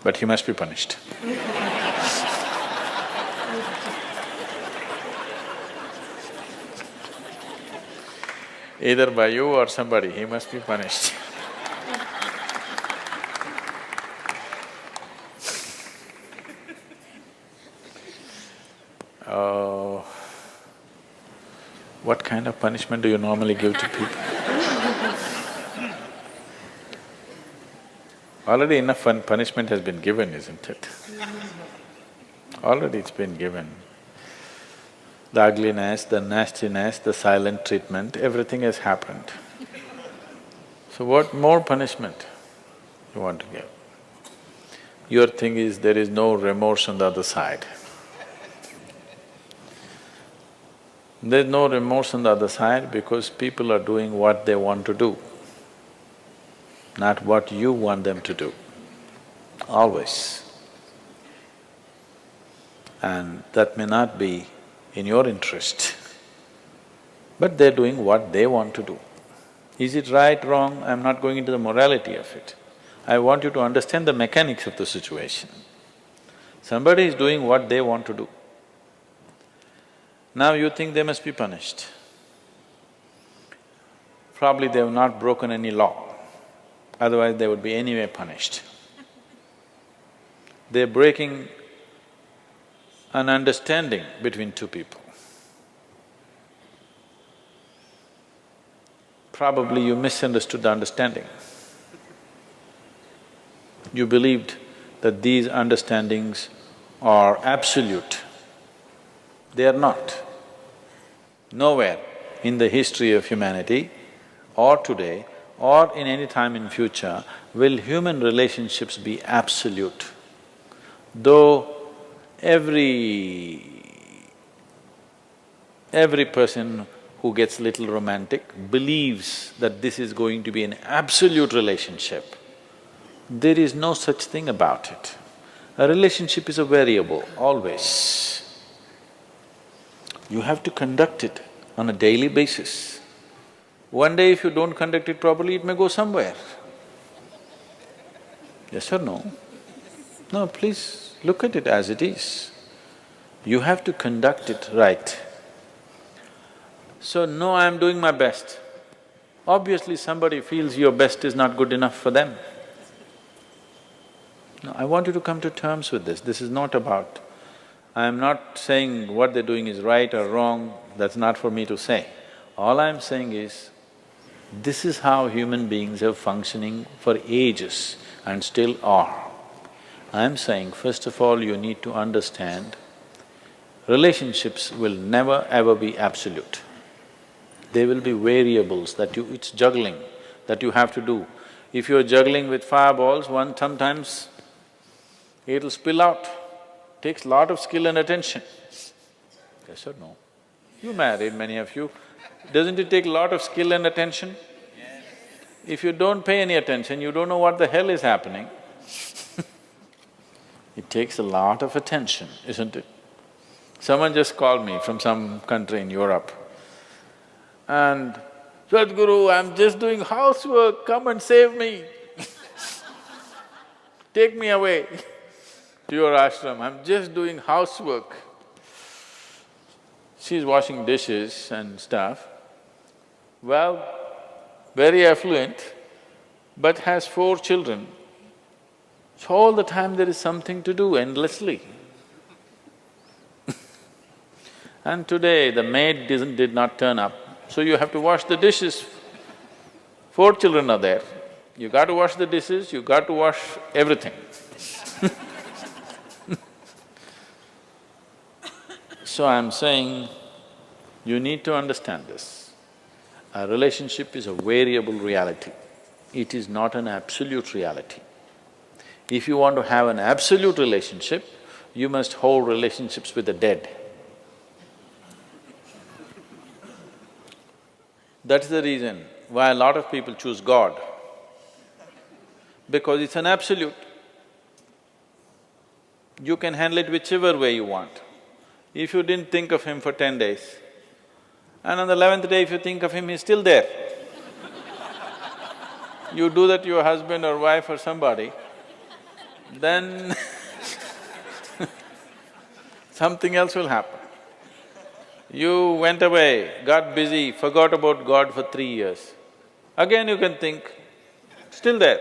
but he must be punished. Either by you or somebody, he must be punished. Oh, what kind of punishment do you normally give to people? Already enough punishment has been given, isn't it? Already it's been given. The ugliness, the nastiness, the silent treatment, everything has happened. So what more punishment you want to give? Your thing is there is no remorse on the other side. There's no remorse on the other side because people are doing what they want to do, not what you want them to do, always. And that may not be in your interest, but they're doing what they want to do. Is it right, wrong? I'm not going into the morality of it. I want you to understand the mechanics of the situation. Somebody is doing what they want to do. Now you think they must be punished. Probably they have not broken any law, otherwise they would be anyway punished. They're breaking an understanding between two people. Probably you misunderstood the understanding. You believed that these understandings are absolute. They are not. Nowhere in the history of humanity or today or in any time in future will human relationships be absolute. Though every person who gets little romantic believes that this is going to be an absolute relationship, there is no such thing about it. A relationship is a variable, always. You have to conduct it on a daily basis. One day if you don't conduct it properly, it may go somewhere. Yes or no? No, please look at it as it is. You have to conduct it right. So, no, I'm doing my best. Obviously somebody feels your best is not good enough for them. No, I want you to come to terms with this. This is not about… I'm not saying what they're doing is right or wrong, that's not for me to say. All I'm saying is, this is how human beings are functioning for ages and still are. I'm saying, first of all, you need to understand, relationships will never ever be absolute. There will be variables that it's juggling that you have to do. If you're juggling with fireballs, sometimes it'll spill out. Takes lot of skill and attention. Yes or no? You married, many of you. Doesn't it take a lot of skill and attention? Yes. If you don't pay any attention, you don't know what the hell is happening. It takes a lot of attention, isn't it? Someone just called me from some country in Europe and, "Sadhguru, I'm just doing housework, come and save me." Take me away to your ashram, I'm just doing housework. She's washing dishes and stuff. Well, very affluent, but has 4 children. So all the time there is something to do endlessly. And today the maid did not turn up, so you have to wash the dishes. 4 children are there, you got to wash the dishes, you got to wash everything. So I'm saying, you need to understand this. A relationship is a variable reality. It is not an absolute reality. If you want to have an absolute relationship, you must hold relationships with the dead. That's the reason why a lot of people choose God, because it's an absolute. You can handle it whichever way you want. If you didn't think of him for 10 days, and on the 11th day if you think of him, he's still there. You do that to your husband or wife or somebody, then something else will happen. You went away, got busy, forgot about God for 3 years. Again you can think, still there.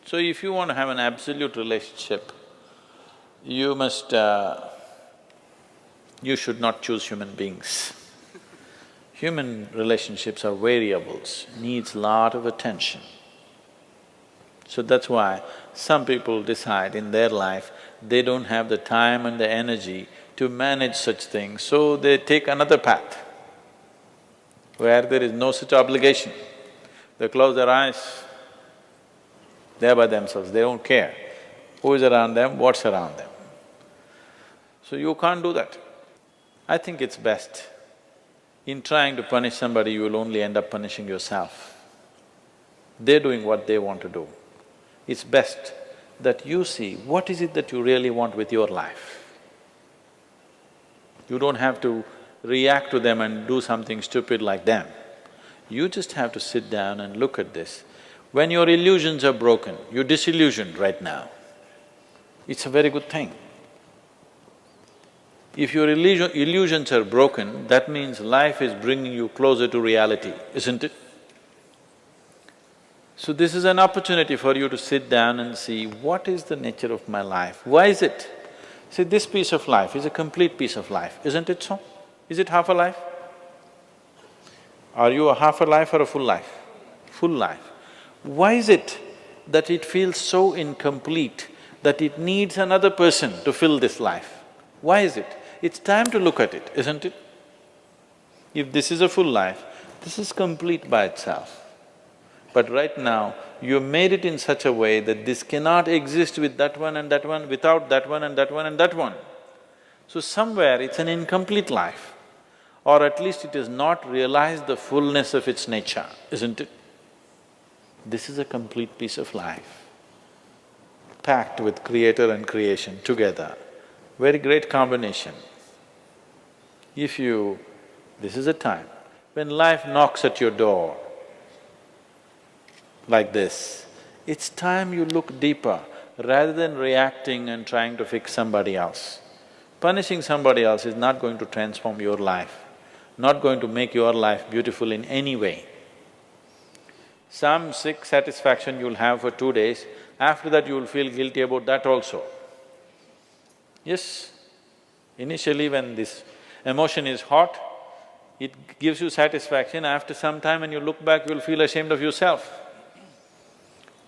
So if you want to have an absolute relationship, you should not choose human beings. Human relationships are variables, needs lot of attention. So that's why some people decide in their life they don't have the time and the energy to manage such things, so they take another path where there is no such obligation. They close their eyes, they're by themselves, they don't care who is around them, what's around them. So you can't do that. I think it's best, in trying to punish somebody, you will only end up punishing yourself. They're doing what they want to do. It's best that you see what is it that you really want with your life. You don't have to react to them and do something stupid like them. You just have to sit down and look at this. When your illusions are broken, you're disillusioned right now. It's a very good thing. If your illusions are broken, that means life is bringing you closer to reality, isn't it? So this is an opportunity for you to sit down and see, what is the nature of my life? Why is it? See, this piece of life is a complete piece of life, isn't it so? Is it half a life? Are you a half a life or a full life? Full life. Why is it that it feels so incomplete that it needs another person to fill this life? Why is it? It's time to look at it, isn't it? If this is a full life, this is complete by itself. But right now, you made it in such a way that this cannot exist with that one and that one, without that one and that one and that one. So somewhere it's an incomplete life, or at least it has not realized the fullness of its nature, isn't it? This is a complete piece of life, packed with creator and creation together. Very great combination. This is a time when life knocks at your door like this, it's time you look deeper rather than reacting and trying to fix somebody else. Punishing somebody else is not going to transform your life, not going to make your life beautiful in any way. Some sick satisfaction you'll have for 2 days, after that you will feel guilty about that also. Yes, initially when this emotion is hot, it gives you satisfaction, after some time when you look back, you'll feel ashamed of yourself.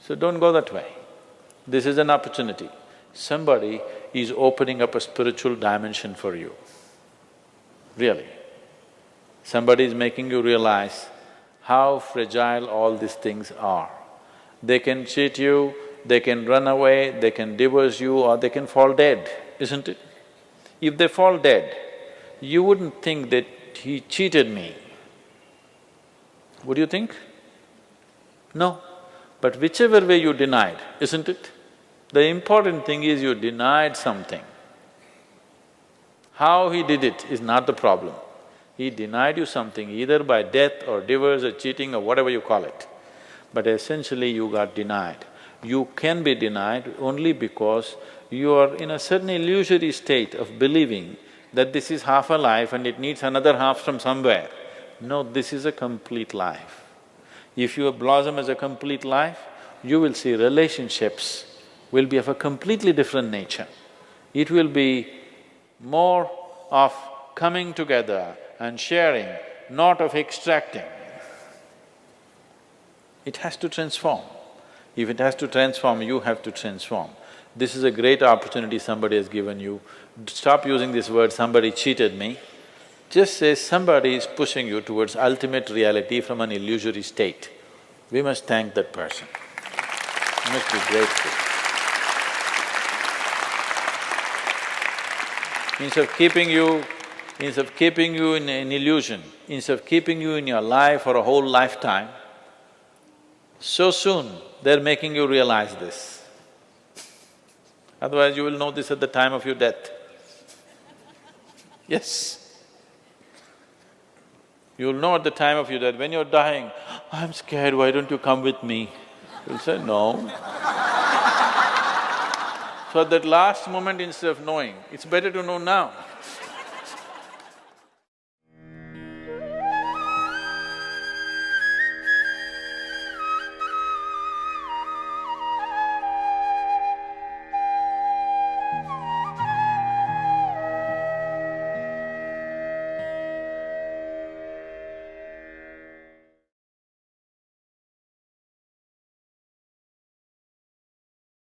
So don't go that way. This is an opportunity. Somebody is opening up a spiritual dimension for you, really. Somebody is making you realize how fragile all these things are. They can cheat you, they can run away, they can divorce you, or they can fall dead, isn't it? If they fall dead, you wouldn't think that he cheated me. Would you think? No. But whichever way you denied, isn't it? The important thing is you denied something. How he did it is not the problem. He denied you something either by death or divorce or cheating or whatever you call it. But essentially you got denied. You can be denied only because you are in a certain illusory state of believing that this is half a life and it needs another half from somewhere. No, this is a complete life. If you blossom as a complete life, you will see relationships will be of a completely different nature. It will be more of coming together and sharing, not of extracting. It has to transform. If it has to transform, you have to transform. This is a great opportunity somebody has given you. Stop using this word, somebody cheated me. Just say somebody is pushing you towards ultimate reality from an illusory state. We must thank that person. We must be grateful. Instead of keeping you in an illusion, instead of keeping you in your life for a whole lifetime, so soon they're making you realize this. Otherwise you will know this at the time of your death. Yes. You'll know at the time of your death, when you're dying, I'm scared, why don't you come with me? You'll say, no. So at that last moment, instead of knowing, it's better to know now.